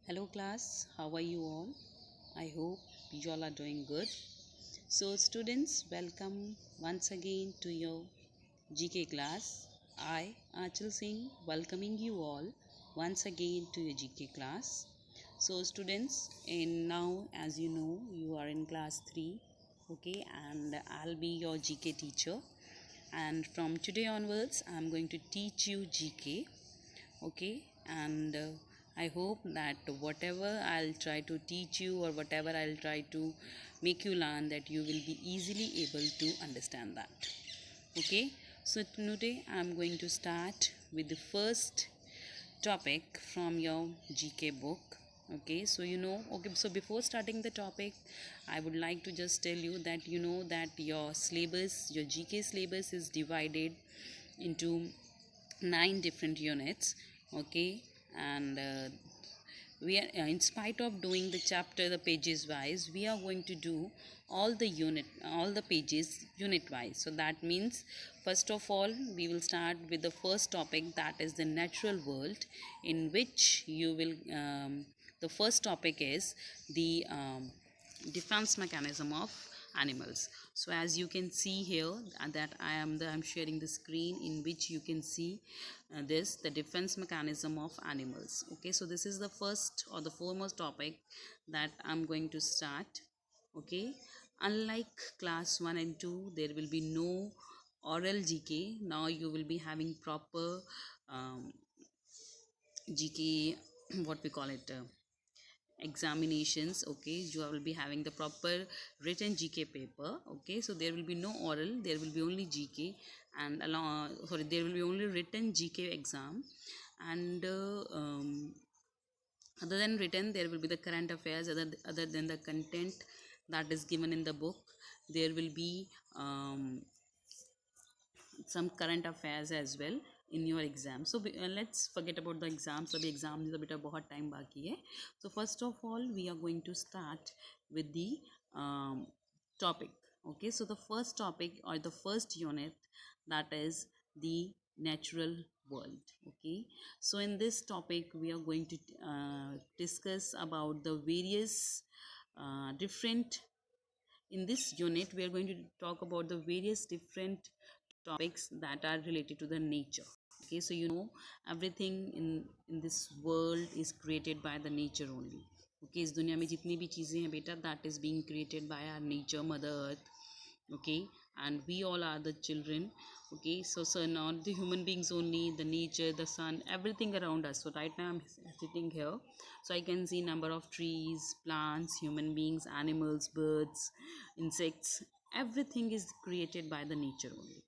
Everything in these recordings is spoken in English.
Hello class, how are you all? I hope you all are doing good. So students, welcome once again to your GK class. I, Achal Singh, welcoming you all once again to your GK class. So students, in now as you know, you are in class 3, okay, and I'll be your GK teacher. And from today onwards, I'm going to teach you GK, okay, and I hope that whatever I'll try to teach you or whatever I'll try to make you learn, that you will be easily able to understand that. Okay, so today I'm going to start with the first topic from your GK book. Okay, so okay, so before starting the topic, I would like to just tell you that that your syllabus, your GK syllabus is divided into 9 different units. Okay, and we are in spite of doing the chapter the pages wise, we are going to do all the pages unit wise. So that means first of all we will start with the first topic, that is the natural world, in which you will the first topic is the defense mechanism of animals. So as you can see here, that I'm sharing the screen in which you can see this the defense mechanism of animals. Okay, so this is the first or the foremost topic that I'm going to start. Okay, unlike class 1 and 2, there will be no oral GK. Now you will be having proper GK, what we call it, examinations. Okay, you will be having the proper written GK paper. Okay, so there will be no oral, there will be only GK, and there will be only written GK exam. And other than written, there will be the current affairs. Other than the content that is given in the book, there will be some current affairs as well in your exam. So let's forget about the exams. अभी exam is बेटा बहुत time बाकी है. So first of all we are going to start with the topic. Okay, so the first topic or the first unit, that is the natural world. Okay, so in this topic we are going to discuss about the various different in this unit we are going to talk about the various different topics that are related to the nature. Okay, so everything in this world is created by the nature only. Okay, इस दुनिया में जितनी भी चीज़ें हैं बेटा, that is being created by our nature, mother earth. Okay, and we all are the children. Okay, so not the human beings only, the nature, the sun, everything around us. So right now I'm sitting here, so I can see number of trees, plants, human beings, animals, birds, insects. Everything is created by the nature only.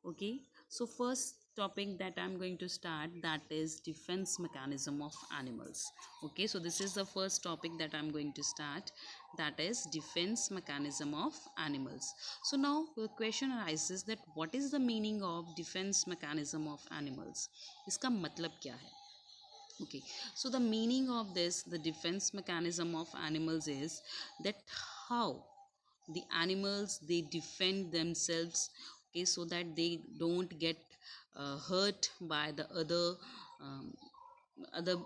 Okay, so first topic that I'm going to start, that is defense mechanism of animals. Okay, so this is the first topic that I'm going to start, that is defense mechanism of animals. So now the question arises that what is the meaning of defense mechanism of animals, iska matlab kya hai? Okay, so the meaning of this, the defense mechanism of animals, is that how the animals they defend themselves. Okay, so that they don't get hurt by the um, other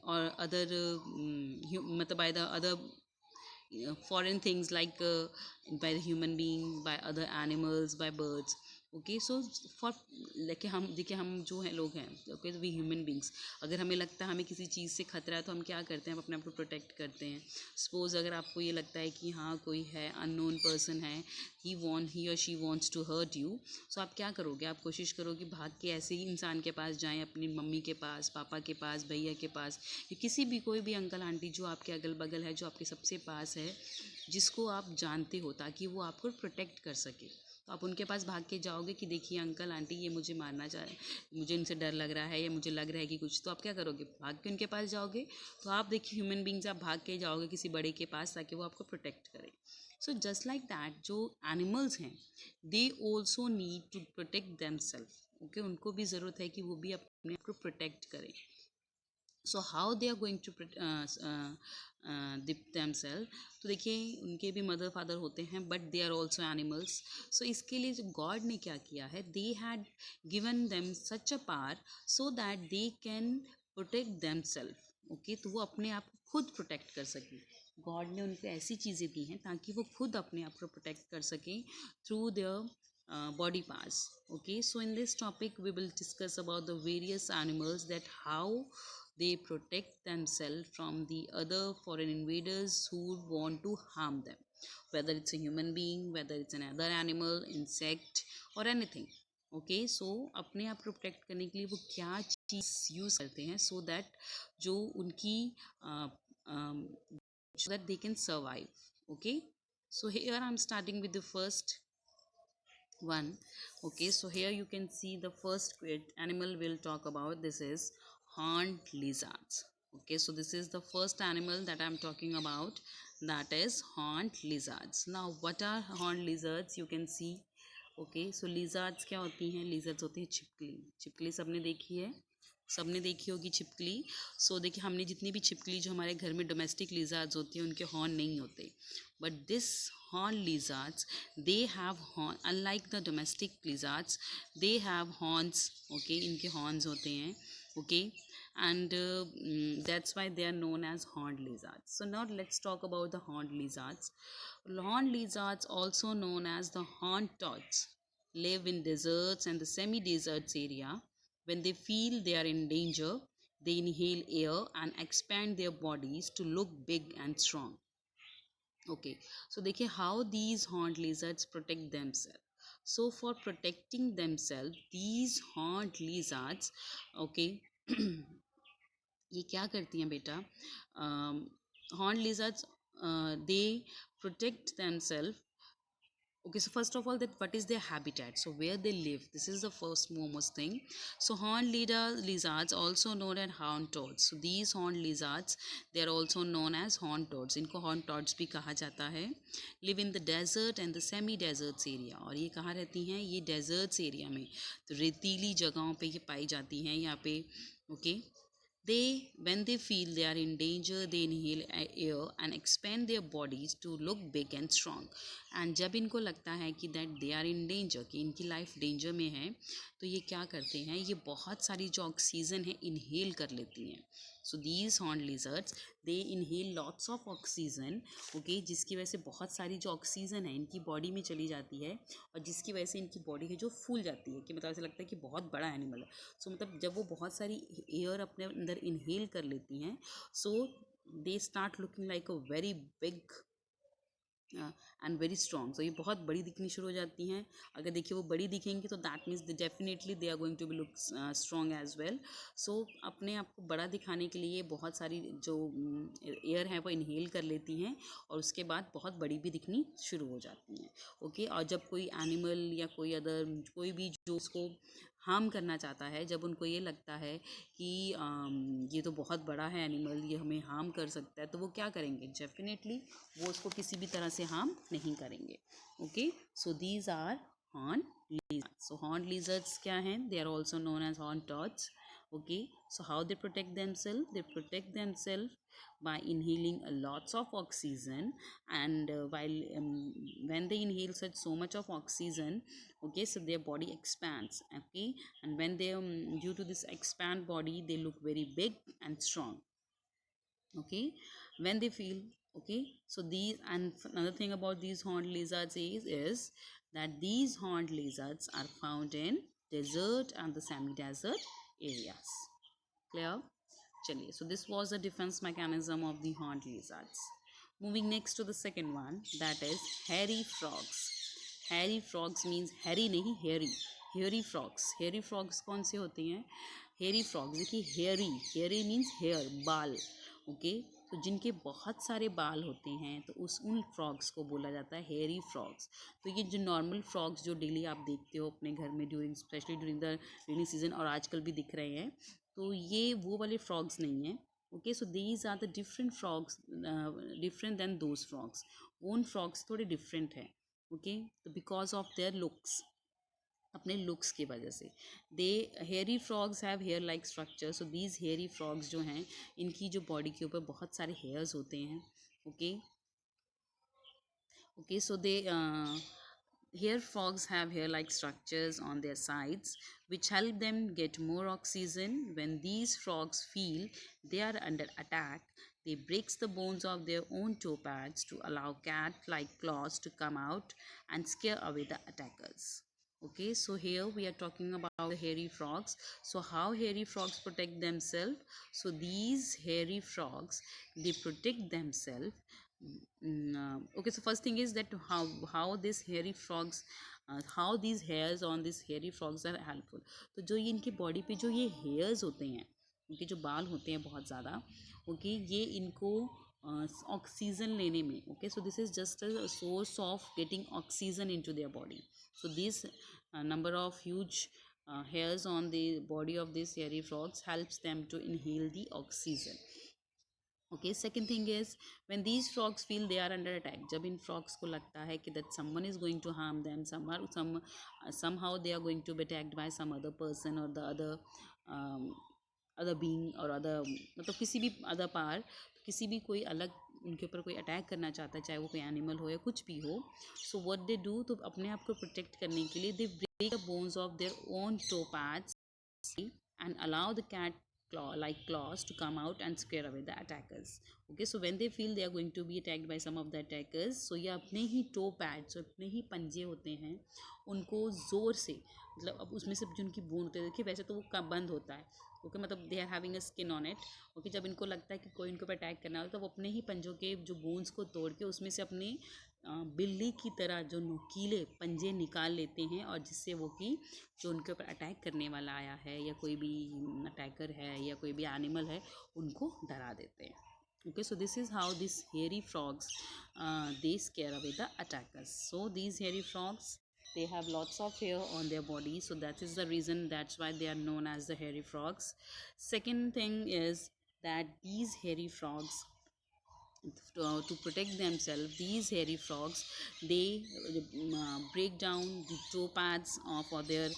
or other by the other foreign things, like by the human being, by other animals, by birds. Okay, so for लेके हम देखिए, हम जो है लोग हैं, okay, we human beings, अगर हमें लगता है हमें किसी चीज़ से खतरा है तो हम क्या करते हैं, हम अपने आप को प्रोटेक्ट करते हैं. सपोज़ अगर आपको ये लगता है कि हाँ कोई है, अननोन पर्सन है, ही और she wants to hurt you, so आप क्या करोगे, आप कोशिश करोगे भाग के ऐसे ही इंसान के पास जाएँ, अपनी मम्मी के पास, पापा के पास, भैया के पास, या किसी भी कोई भी अंकल आंटी जो आपके अगल बगल है, जो आपके सबसे पास है, जिसको आप जानते हो, ताकि वो आपको प्रोटेक्ट कर सके. तो आप उनके पास भाग के जाओगे कि देखिए अंकल आंटी ये मुझे मारना चाह रहे हैं, मुझे इनसे डर लग रहा है, या मुझे लग रहा है कि कुछ, तो आप क्या करोगे, भाग के उनके पास जाओगे. तो आप देखिए ह्यूमन बींग्स, आप भाग के जाओगे किसी बड़े के पास ताकि वो आपको प्रोटेक्ट करे. सो जस्ट लाइक दैट जो एनिमल्स हैं, they also need to protect them self. Okay, उनको भी ज़रूरत है कि वो भी अपने आप को प्रोटेक्ट करें. So how they are going to dip themselves. तो देखिए उनके भी मदर फादर होते हैं, but they are also animals. So इसके लिए जो गॉड ने क्या किया है, they had given them such a power so that they can protect them self. Okay, तो वो अपने आप को खुद प्रोटेक्ट कर सकें। गॉड ने उनको ऐसी चीज़ें दी हैं ताकि वो खुद अपने आप को प्रोटेक्ट कर सकें through their body parts. Okay, so in this topic we will discuss about the various animals, that how they protect themselves from the other foreign invaders who want to harm them, whether it's a human being, whether it's another animal, insect or anything. Okay, so अपने आप को protect करने के लिए वो क्या चीज़ use करते हैं, सो दैट जो उनकी so that they can survive. Okay, so here I'm starting with the first one. Okay, so here you can see the first animal we'll talk about. This is horned lizards. Okay, so this is the first animal that I'm talking about, that is horned lizards. Now what are horned lizards? You can see. Okay, so lizards क्या होती हैं? Lizards होती हैं छिपकली। छिपकली सबने देखी है, सबने देखी होगी छिपकली। सो देखिए, हमने जितनी भी छिपकली जो हमारे घर में डोमेस्टिक लिजर्ड्स होती हैं उनके हॉर्न नहीं होते, but this horn lizards they have horn, unlike the domestic lizards they have horns. Okay, इनके हॉर्न्स होते हैं। Okay, and that's why they are known as horned lizards. So now let's talk about the horned lizards. Horned lizards, also known as the horned toads, live in deserts and the semi-deserts area. When they feel they are in danger, they inhale air and expand their bodies to look big and strong. Okay, so देखिए how these horned lizards protect themselves. So for protecting themselves, these horned lizards, okay, ये क्या करती हैं बेटा? Horn lizards they protect themselves. Okay, so first of all, that what is their habitat, so where they live, this is the first foremost thing. So horned lizards, also known as horned toads, so these horned lizards, they are also known as horned toads, इनको horned toads भी कहा जाता है, live in the desert and the semi deserts area. और ये कहाँ रहती हैं? ये deserts area में, तो रेतीली जगहों पे ये पाई जाती हैं यहाँ पे. Okay, they, when they feel they are in danger, they inhale air and expand their bodies to look big and strong. And जब इनको लगता है कि that they are in danger, कि इनकी लाइफ डेंजर में है, तो ये क्या करते हैं? ये बहुत सारी जो ऑक्सीजन है इनहेल कर लेती हैं. So these horn lizards, they inhale lots of oxygen. Okay, जिसकी वजह से बहुत सारी जो ऑक्सीजन है इनकी बॉडी में चली जाती है, और जिसकी वजह से इनकी बॉडी है जो फूल जाती है, कि मतलब ऐसा लगता है कि बहुत बड़ा एनिमल है. सो मतलब जब वो बहुत सारी एयर अपने अंदर इनहेल कर लेती हैं, so they start looking like a very big and very strong. So ये बहुत बड़ी दिखनी शुरू हो जाती हैं. अगर देखिए वो बड़ी दिखेंगी तो that means definitely they are going to be look strong as well. So अपने आप को बड़ा दिखाने के लिए बहुत सारी जो एयर है वो इनहेल कर लेती हैं, और उसके बाद बहुत बड़ी भी दिखनी शुरू हो जाती हैं. ओके, और जब कोई एनिमल या कोई अदर कोई भी जो उसको हार्म करना चाहता है, जब उनको ये लगता है कि ये तो बहुत बड़ा है एनिमल, ये हमें हार्म कर सकता है, तो वो क्या करेंगे? डेफिनेटली वो उसको किसी भी तरह से हार्म नहीं करेंगे. Okay, so these are horn lizards. So horn lizards क्या हैं? They are also known as horn toads. Okay, so how they protect themselves? They protect themselves by inhaling a lots of oxygen, and while when they inhale such so much of oxygen, okay, so their body expands. Okay, and when they due to this expand body, they look very big and strong. Okay, when they feel, okay, so these, and another thing about these horned lizards is that these horned lizards are found in desert and the semi-desert areas. Clear? Chaliye, so this was the defense mechanism of the horned lizards. Moving next to the second one, that is hairy frogs. Hairy frogs means hairy नहीं, hairy. Hairy frogs. Hairy frogs कौन से होते हैं? Hairy frogs, देखिए hairy, hairy means hair, बाल. Okay, तो जिनके बहुत सारे बाल होते हैं तो उन फ्रॉग्स को बोला जाता है हेयरी फ्रॉग्स. तो ये जो नॉर्मल फ्रॉग्स जो डेली आप देखते हो अपने घर में during, specially during the rainy season, और आजकल भी दिख रहे हैं, तो ये वो वाले फ्रॉग्स नहीं हैं. Okay, so these are the different frogs, different than those frogs. उन फ्रॉग्स थोड़े डिफरेंट हैं. ओके, तो बिकॉज ऑफ देयर लुक्स, अपने लुक्स की वजह से, they hairy frogs have hair like structure. So these hairy frogs जो हैं, इनकी जो बॉडी के ऊपर बहुत सारे हेयर्स होते हैं. Okay, okay, so they Here, frogs have hair-like structures on their sides, which help them get more oxygen. When these frogs feel they are under attack, they break the bones of their own toe pads to allow cat-like claws to come out and scare away the attackers. Okay, so here we are talking about the hairy frogs. So how hairy frogs protect themselves? So these hairy frogs, they protect themselves. Okay, so first thing is that how these hairy frogs, how these hairs on these hairy frogs are helpful. तो जो ये इनकी body पे जो ये hairs होते हैं, इनके जो बाल होते हैं बहुत ज़्यादा, ओके, ये इनको ऑक्सीजन लेने में, okay, so this is just a source of getting oxygen into their body. So this number of huge hairs on the body of these hairy frogs helps them to inhale the oxygen. Okay, second thing is when these frogs feel they are under attack, जब इन frogs को लगता है कि that someone is going to harm them, somehow they are going to be attacked by some other person or the other being or other, मतलब किसी भी other power, किसी भी कोई अलग उनके ऊपर कोई अटैक करना चाहता है, चाहे वो कोई एनिमल हो या कुछ भी हो. सो व्हाट दे डू, तो अपने आप को प्रोटेक्ट करने के लिए they break the bones of their own toe pads and allow the cat claws to come out and scare away the attackers. Okay, so when they feel they are going to be attacked by some of the attackers, so ये अपने ही to pads, अपने ही पंजे होते हैं, उनको ज़ोर से, मतलब अब उसमें से जो उनकी बोन होते हैं, देखिए वैसे तो वो बंद होता है, ओके, मतलब they are having a skin on it. Okay, जब इनको लगता है कि कोई इनको पर अटैक करना हो तो वो अपने ही पंजों के जो बोन्स को तोड़ के उसमें से अपने बिल्ली की तरह जो नुकीले पंजे निकाल लेते हैं, और जिससे वो कि जो उनके ऊपर अटैक करने वाला आया है या कोई भी अटैकर है या कोई भी एनिमल है, उनको डरा देते हैं. Okay, so this is how these hairy frogs they scare away the attackers. So these hairy frogs, they have lots of hair on their body, so that is the reason, that's why they are known as the hairy frogs. Second thing is that these hairy frogs, to protect themselves, these hairy frogs, they break down the toe pads for their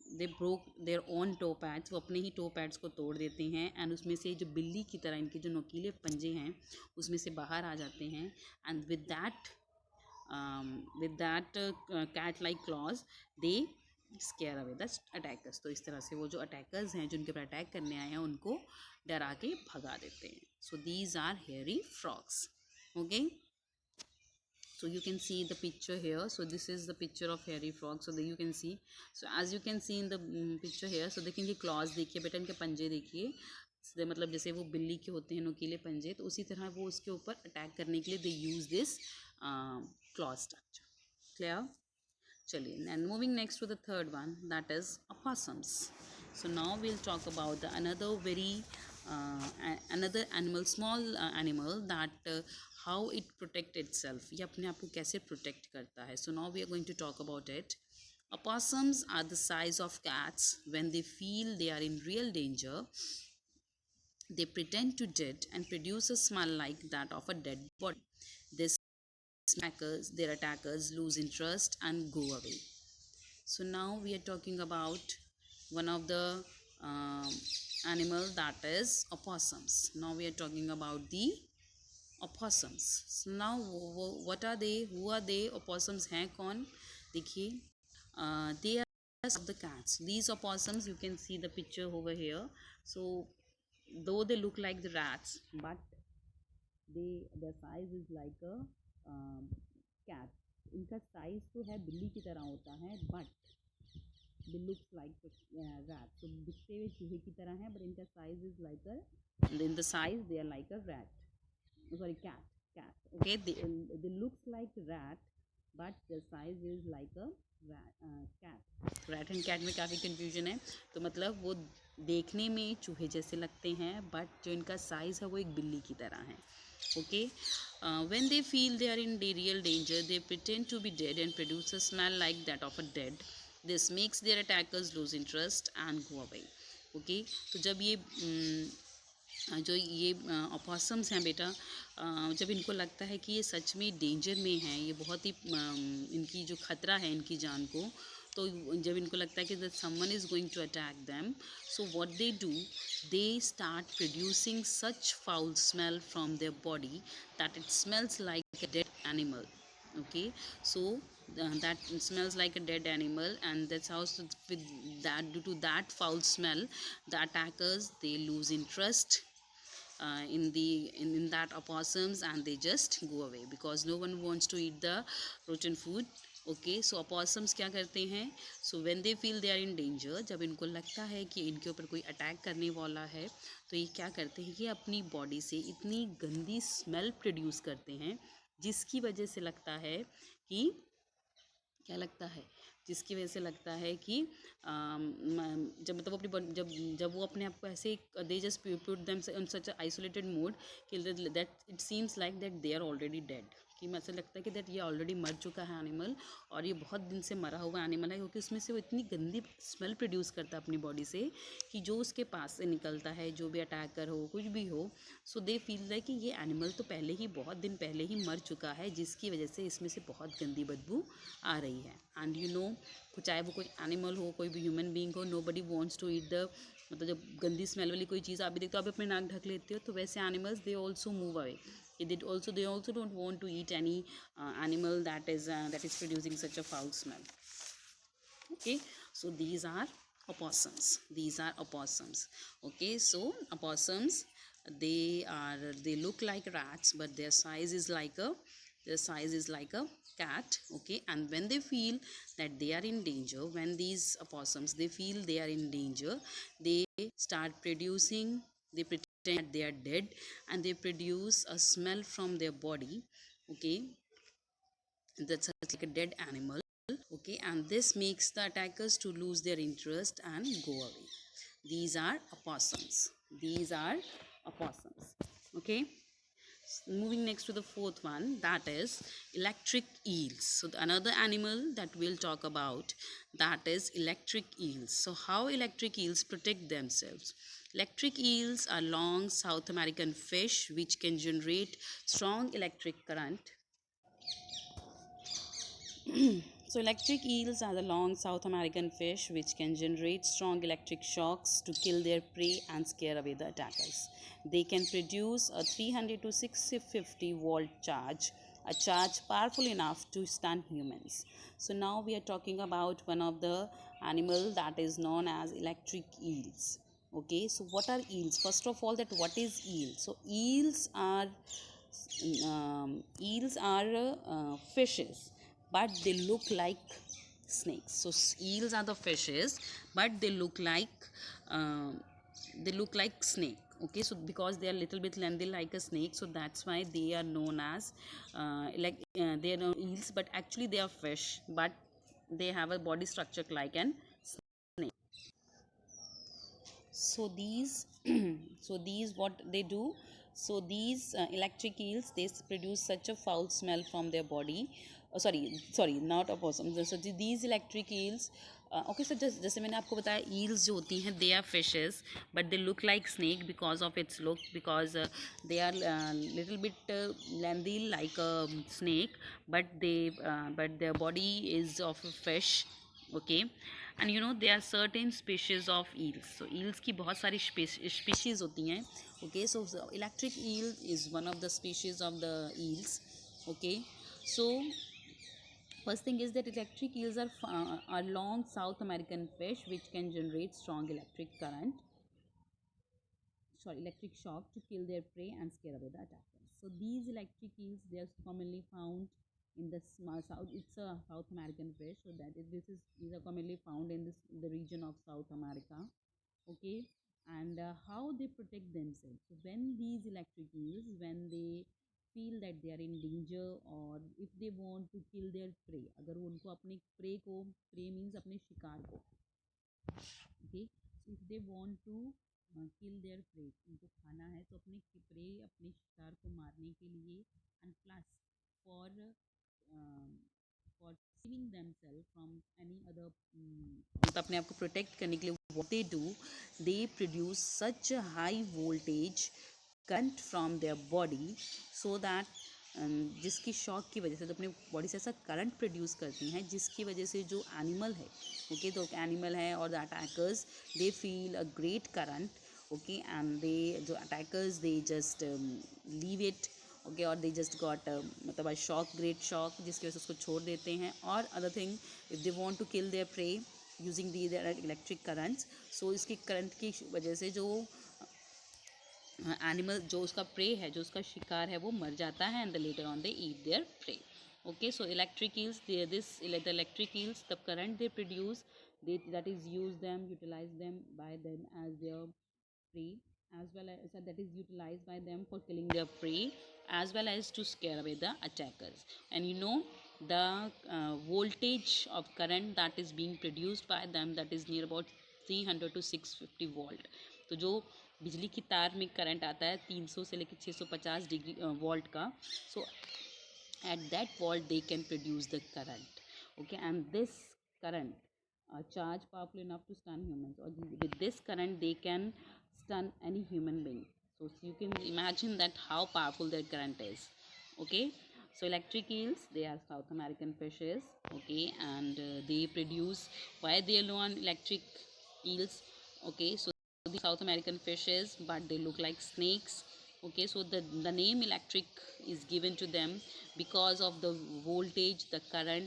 they broke their own toe pads, वो अपने ही to pads को तोड़ देते हैं, and उसमें से जो बिल्ली की तरह इनके जो नुकीले पंजे हैं उसमें से बाहर आ जाते हैं, and with that cat like claws they scare away the attackers. तो इस तरह से वो जो अटैकर्स हैं, जो उनके ऊपर अटैक करने आए हैं, उनको डरा के भगा देते हैं. So these are hairy frogs. Okay, so you can see the picture here. So this is the picture of hairy frog. So you can see, so as you can see in the picture here, so देखिए clause देखिए बेटा, इनके पंजे देखिए, मतलब जैसे वो बिल्ली के होते हैं नुकीले पंजे, तो उसी तरह वो उसके ऊपर अटैक करने के लिए they use this claws structure. Clear? चलिए, and moving next to the third one, that is opossums. So now we'll talk about the another animal, small animal, that how it protect itself, ये अपने आप को कैसे protect करता है. So now we are going to talk about it. Opossums are the size of cats. When they feel they are in real danger, they pretend to dead and produce a smell like that of a dead body. This their attackers lose interest and go away. So now we are talking about one of the um animal, that is opossums. Now we are talking about the opossums. So now what are they, who are they, opossums हैं कौन? देखिए, they are of the cats. These opossums, you can see the picture over here. So though they look like the rats, but their size is like a cat. इनका size तो है बिल्ली की तरह होता है, but they looks like rat. तो दिखते हुए चूहे की तरह है, बट इनका size is like a, in the size they are like a rat, sorry, cat. Okay, they looks like rat, but the size is like a cat. rat and cat में काफ़ी confusion है. तो मतलब वो देखने में चूहे जैसे लगते हैं, बट जो इनका साइज़ है वो एक बिल्ली की तरह है. Okay, when they feel they are in real danger, they pretend to be dead and produce a smell like that of a dead. This makes their attackers lose interest and go away. Okay, तो जब ये जो ये opossums हैं बेटा, जब इनको लगता है कि ये सच में डेंजर में हैं, ये बहुत ही इनकी जो खतरा है इनकी जान को, तो जब इनको लगता है कि that someone is going to attack them, so what they do, they start producing such foul smell from their body that it smells like a dead animal. Okay, so that smells like a dead animal, and that's how, with that, due to that foul smell, the attackers, they lose interest in that opossums, and they just go away because no one wants to eat the rotten food. Okay, so opossums क्या करते हैं, so when they feel they are in danger, जब इनको लगता है कि इनके ऊपर कोई अटैक करने वाला है, तो ये क्या करते हैं, ये अपनी बॉडी से इतनी गंदी स्मेल प्रोड्यूस करते हैं, जिसकी वजह से लगता है कि, क्या लगता है, जिसकी वजह से लगता है कि जब मतलब अपनी जब जब वो अपने आप को ऐसे, they just put them in such isolated mode कि that it seems like that they are already dead, कि मुझे ऐसा लगता है कि दैट ये ऑलरेडी मर चुका है एनिमल, और ये बहुत दिन से मरा हुआ एनिमल है, क्योंकि उसमें से वो इतनी गंदी स्मेल प्रोड्यूस करता है अपनी बॉडी से, कि जो उसके पास से निकलता है, जो भी अटैकर हो, कुछ भी हो, सो दे फील लाइक कि ये एनिमल तो पहले ही, बहुत दिन पहले ही मर चुका है, जिसकी वजह से इसमें से बहुत गंदी बदबू आ रही है। एंड यू नो, चाहे वो कोई एनिमल हो, कोई भी ह्यूमन बीइंग हो, nobody wants to eat the, मतलब जब गंदी स्मेल वाली कोई चीज़ आप भी देखते हो, आप भी अपने नाक ढक लेते हो, तो वैसे animals they also move away, they also don't want to eat any animal that is producing such a foul smell. Okay, so these are opossums. Okay, so opossums, they look like rats, but their size is like a cat. Okay, and when they feel that they are in danger, when these opossums, they feel they are in danger, they start producing, they pretend that they are dead, and they produce a smell from their body. Okay, that's like a dead animal. Okay, and this makes the attackers to lose their interest and go away. These are opossums. These are opossums. Okay, moving next to the fourth one, that is electric eels. So another animal that we'll talk about, that is electric eels. So how electric eels protect themselves? Electric eels are long South American fish which can generate strong electric current. So electric eels are the long South American fish which can generate strong electric shocks to kill their prey and scare away the attackers. They can produce a 300 to 650 volt charge, a charge powerful enough to stun humans. So now we are talking about one of the animal that is known as electric eels. Okay, so what are eels? First of all, that what is eel? So eels are fishes, but they look like snakes. So eels are the fishes, but they look like snake. Okay, so because they are little bit lengthy like a snake, so that's why they are known as they are known eels, but actually they are fish, but they have a body structure like an snake. So these so these what they do, so these electric eels, they produce such a foul smell from their body. Sorry, not opossum. So these electric eels, okay, so just जैसे मैंने आपको बताया, eels जो होती हैं, they are fishes, but they look like snake because of its look, because they are little bit lengthy like a snake, but their body is of a fish. Okay, and you know there are certain species of eels. So eels की बहुत सारी species होती हैं. Okay, so electric eel is one of the species of the eels. Okay, so first thing is that electric eels are long South American fish which can generate strong electric shock to kill their prey and scare away the attackers. So these electric eels, they are commonly found in the small south. It's a South American fish, so these are commonly found in the region of South America. Okay, and how they protect themselves. So when these electric eels, when they feel that they are in danger, or if they want to kill their prey, अगर वो उनको अपने prey means अपने शिकार को, okay, so if they want to kill their prey, उनको खाना है, तो अपने prey, अपने शिकार को मारने के लिए, and plus for for saving themselves from any other मतलब अपने आप को प्रोटेक्ट करने के लिए, what they do, they produce such a high voltage current from their body, so that जिसकी शॉक की वजह से, तो अपनी बॉडी से ऐसा करंट प्रोड्यूस करती हैं जिसकी वजह से जो एनिमल है, ओके, तो एनिमल है और the attackers, they feel a great current. Okay, and they जो attackers, they just leave it, okay, और दे जस्ट गॉट मतलब अ शॉक, ग्रेट शॉक, जिसकी वजह से उसको छोड़ देते हैं. और other thing, if they want to kill their prey using the electric currents, so इसकी करंट की वजह से जो एनिमल, जो उसका प्रे है, जो उसका शिकार है, वो मर जाता है. And later on they eat there pray. Okay, so electric eels, the electric eels, the current they produce, that is use them, utilize them by them as their prey, as well as that is utilized by them for killing their prey, as well as to scare away the attackers. And you know, the voltage of current that is being produced by them, that is near about 300 to 650 volt. तो जो बिजली की तार में current आता है 300 से लेकर 650 डिग्री वोल्ट का, सो at that volt they can produce the current. Okay, and this current charge powerful enough to stun humans, or with this current they can stun any human being. So you can imagine that how powerful their current is. Okay, so electric eels, they are South American fishes. Okay, and they produce, why they are on electric eels. Okay, so the South American fishes, but they look like snakes. Okay, so the name electric is given to them because of the voltage, the current,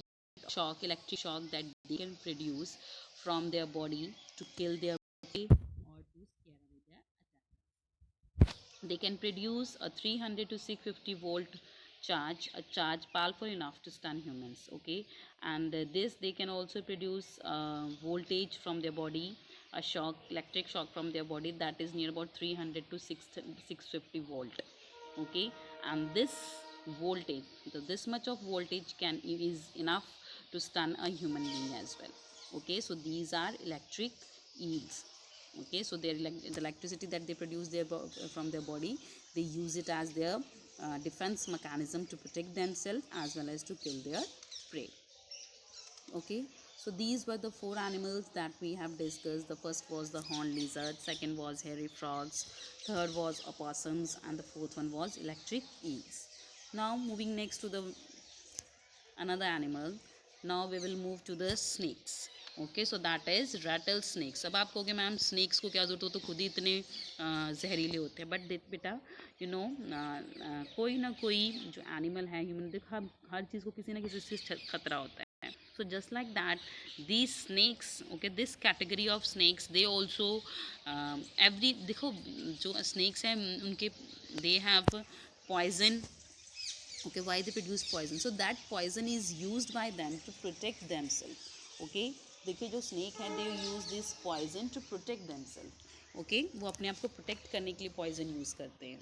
shock, electric shock that they can produce from their body to kill their prey or to scare away their attackers. They can produce a 300 to 650 volt charge, a charge powerful enough to stun humans. Okay, and this they can also produce voltage from their body, a shock, electric shock from their body, that is near about 300 to 650 volt. Okay, and this voltage, this much of voltage is enough to stun a human being as well. Okay, so these are electric eels. Okay, so the electricity that they produce from their body, they use it as their defense mechanism to protect themselves as well as to kill their prey. Okay, so these were the four animals that we have discussed. The first was the horned lizard, second was hairy frogs, third was opossums, and the fourth one was electric eels. Now moving next to the another animal, now we will move to the snakes. Okay, so that is rattlesnakes. अब आप कहोगे ma'am snacks को क्या जरूरत हो, तो खुद ही इतने जहरीले होते हैं. बट बेटा, यू नो, कोई ना कोई जो एनिमल है, ह्यूमन, देखो हर चीज़ को किसी ना किसी से खतरा होता है. So just like that, these snakes, okay, this category of snakes, they also every, देखो जो snakes हैं उनके, they have poison. Okay, why they produce poison? So that poison is used by them to protect themselves. Okay, देखिए जो snake है, they use this poison to protect themselves. Okay, वो अपने आप को protect करने के लिए poison use करते हैं.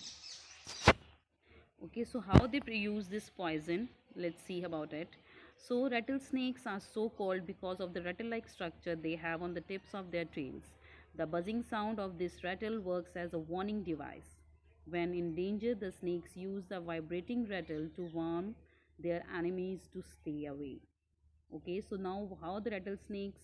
Okay, so how they use this poison, let's see about it. So rattlesnakes are so called because of the rattle-like structure they have on the tips of their tails. The buzzing sound of this rattle works as a warning device. When in danger, the snakes use the vibrating rattle to warn their enemies to stay away. Okay, so now how the rattlesnakes,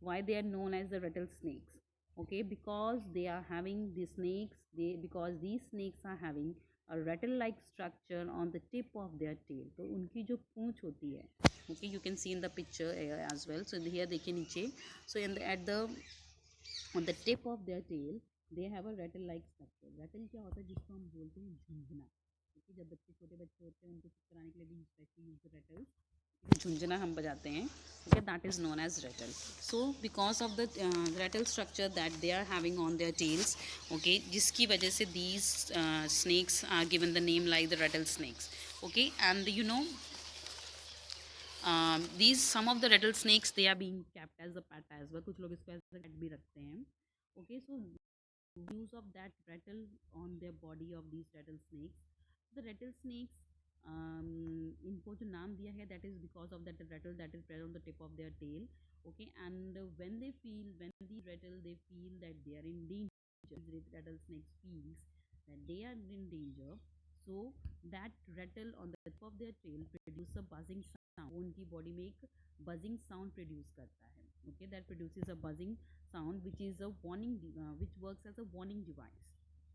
why they are known as the rattlesnakes? Okay, because they are having the snakes, because these snakes are having a rattle like structure on the tip of their tail. तो उनकी जो पूंछ होती है, okay, you can see in the picture as well. So here देखिए नीचे, so at the on the tip of their tail they have a rattle like structure. rattle क्या होता है, जिसको हम बोलते हैं झुंझुना. क्योंकि जब बच्चे छोटे बच्चे होते हैं उनको चुप कराने के लिए भी स्पेशली यूज रेटल, झुंझुना हम बजाते हैं. Okay, that is known as rattle. So because of the rattle structure that they are having on their tails, okay, जिसकी वजह से these snakes are given the name like the rattlesnakes. Okay, and you know, these some of the rattlesnakes, they are being kept as a pet as well. कुछ लोग इसको as a pet भी रखते हैं. Okay, so use of that rattle on their body of these rattlesnakes. The rattlesnakes, इनको जो नाम दिया है, that is because of that rattle that is present on the tip of their tail. Okay, and when the rattle, they feel that they are in danger. Rattlesnakes feels that they are in danger, so that rattle on the tip of their tail produce a buzzing sound. उनकी body में एक buzzing sound produce करता है. Okay, that produces a buzzing sound which is a warning, which works as a warning device.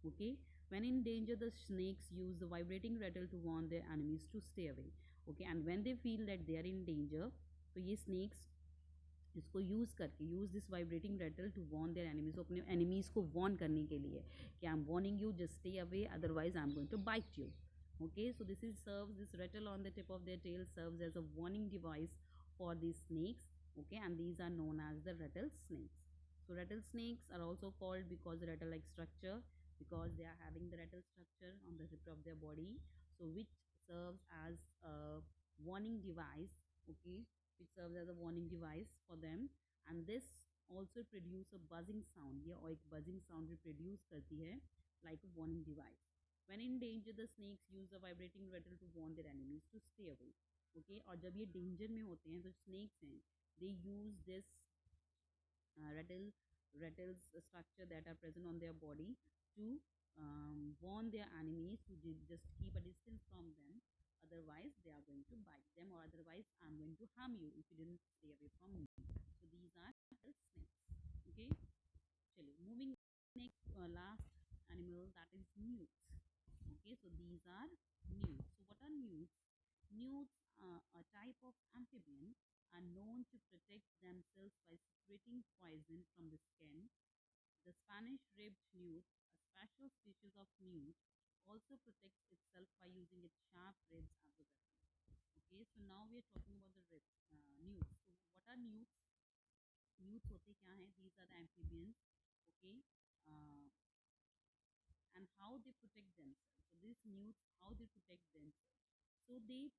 Okay, when in danger, the snakes use the vibrating rattle to warn their enemies to stay away. Okay, and when they feel that they are in danger, तो ये snakes इसको use करके use this vibrating rattle to warn their enemies, अपने enemies को warn करने के लिए कि I am warning you, just stay away, otherwise I am going to bite you. Okay, so this rattle on the tip of their tail serves as a warning device for these snakes. Okay, and these are known as the rattlesnakes. So rattlesnakes are also called because the rattle-like structure, because they are having the rattle structure on the tip of their body, so which serves as a warning device. Okay, which serves as a warning device for them, and this also produce a buzzing sound. ये और एक buzzing sound भी produce करती है like a warning device. When in danger, the snakes use the vibrating rattle to warn their enemies to stay away. Okay, और जब ये danger में होते हैं तो snakes हैं, they use this rattles structure that are present on their body to warn their enemies to just keep a distance from them. Otherwise, they are going to bite them, or otherwise, I'm going to harm you if you didn't stay away from me. So these are snakes. Okay, chalo, moving next last animal, that is newts. Okay, so these are newts. So what are newts? Newts are a type of amphibian, are known to protect themselves by secreting poison from the skin. The Spanish ribbed newt, a special species of newt, also protects itself by using its sharp ribs as a weapon. Okay, so now we are talking about the newts. So what are newts? Newts होते क्या हैं? These are the amphibians. Okay, uh, and how they protect themselves. So these newts, how they protect themselves. So they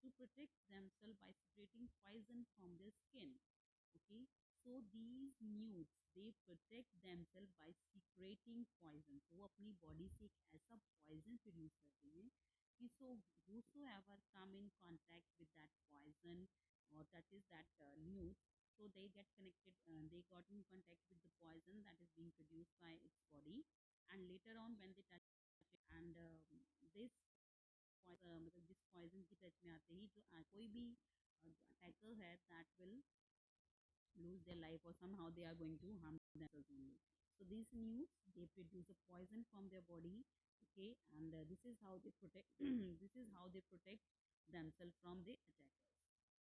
to protect themselves by secreting poison from their skin. Okay, so these newts, they protect themselves by secreting poison. So वो अपनी body से एक ऐसा poison produce करते हैं कि so whosoever come in contact with that poison or touches that newt, so they get connected, they got in contact with the poison that is being produced by its body, and later on when they touch it, and this मतलब जिस poison की touch में आते ही जो कोई भी attacker है, that will lose their life, or somehow they are going to harm themselves only. So these newts, they produce a poison from their body. Okay, and this is how they protect this is how they protect themselves from the attackers.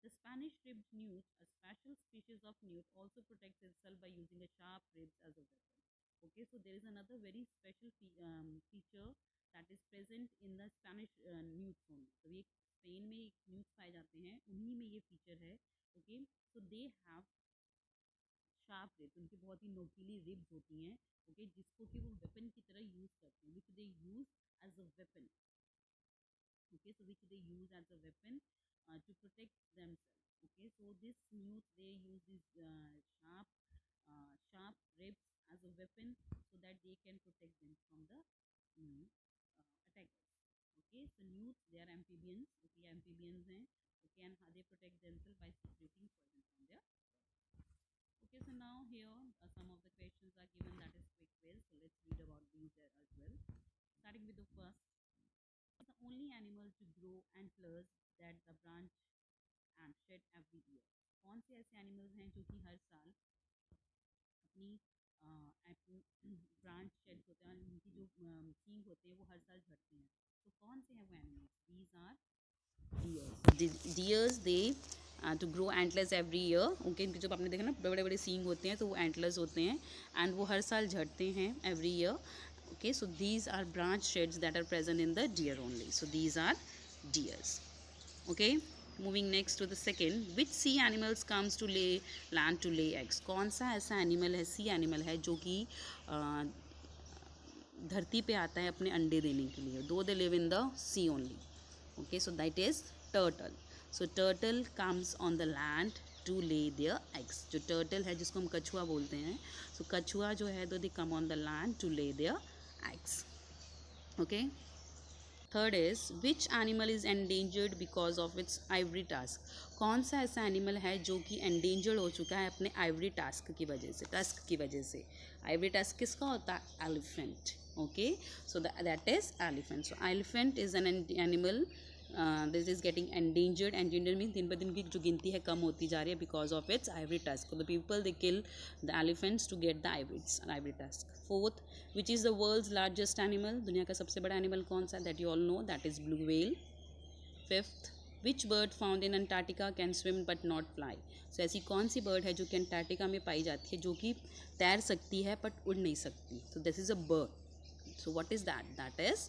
The Spanish ribbed newt, a special species of newt, also protects itself by using a sharp ribs as a weapon. Okay, so there is another very special feature that is present in the Spanish newts only. So ये Spain में एक newts पाए जाते हैं, उन्हीं में ये feature है. Okay, so they have sharp ribs, उनकी बहुत ही नोकीली रिब्स होती हैं. ओके, जिसको कि वो वेपन की तरह यूज करते हैं, which they use as a weapon. Okay, so which they use as a weapon to protect themselves. Okay, so this newt, they use these sharp ribs as a weapon so that they can protect them from the mm, attackers. Okay, so newts, they are amphibians. Okay, amphibians हैं. Okay, and how they protect themselves by secreting poison from their. Okay, so now here some of the questions are given, that is quick quiz. So let's read about these as well. Starting with the first. Is the only animal to grow antlers that the branch and shed every year. कौन से ऐसे animals हैं जो कि हर साल अपनी branch shades होते हैं, उनकी जो सींग होते हैं वो हर साल झड़ते हैं. तो कौन से हैं वो animals? These are deers. Deers, they to grow antlers every year. Okay, इनके जो आपने देखा ना बड़े बड़े सींग होते हैं, तो वो antlers होते हैं, and वो हर साल झड़ते हैं every year. Okay, so these are branch sheds that are present in the deer only. So these are deers. Okay, moving next to the second. Which sea animals comes to lay land to lay eggs? कौन सा ऐसा animal है, सी animal है, जो कि धरती पे आता है अपने अंडे देने के लिए, दो they live in the sea only. Okay, so that is turtle. So turtle comes on the land to lay their eggs. जो turtle है, जिसको हम कछुआ बोलते हैं, so कछुआ जो है, तो they come on the land to lay their eggs. Okay. Third is which animal is endangered because of its ivory task. कौन सा ऐसा एनिमल है जो कि एंडेंजर्ड हो चुका है अपने आइवरी टास्क की वजह से. आइवरी टास्क किसका होता है? Elephant. Okay, so that is elephant. So elephant is an animal this is getting endangered. Endangered mean दिन ब दिन की जो गिनती है कम होती जा रही है because of its ivory tusk. The people they kill the elephants to get the ivory tusk. Fourth, which is the world's largest animal. दुनिया का सबसे बड़ा एनिमल कौन सा है? That you all know, that is blue whale. Fifth, which bird found in Antarctica can swim but not fly. So ऐसी कौन सी bird है जो कि अंटार्कटिका में पाई जाती है, जो कि तैर सकती है बट उड़ नहीं सकती? So this is a bird. So what is that? That is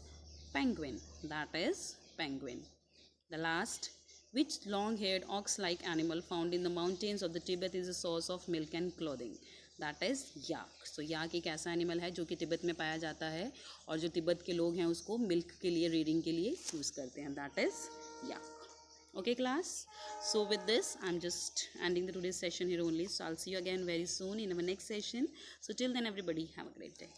penguin. That is penguin. The last, which long-haired ox-like animal found in the mountains of the Tibet is a source of milk and clothing? That is yak. So yak एक ऐसा animal है जो कि तिब्बत में पाया जाता है और जो तिब्बत के लोग हैं उसको मिल्क के लिए, रीडिंग के लिए यूज़ करते हैं. That is yak. Okay class, so with this I'm just ending the today's session here only. So I'll see you again very soon in our next session. So till then everybody have a great day.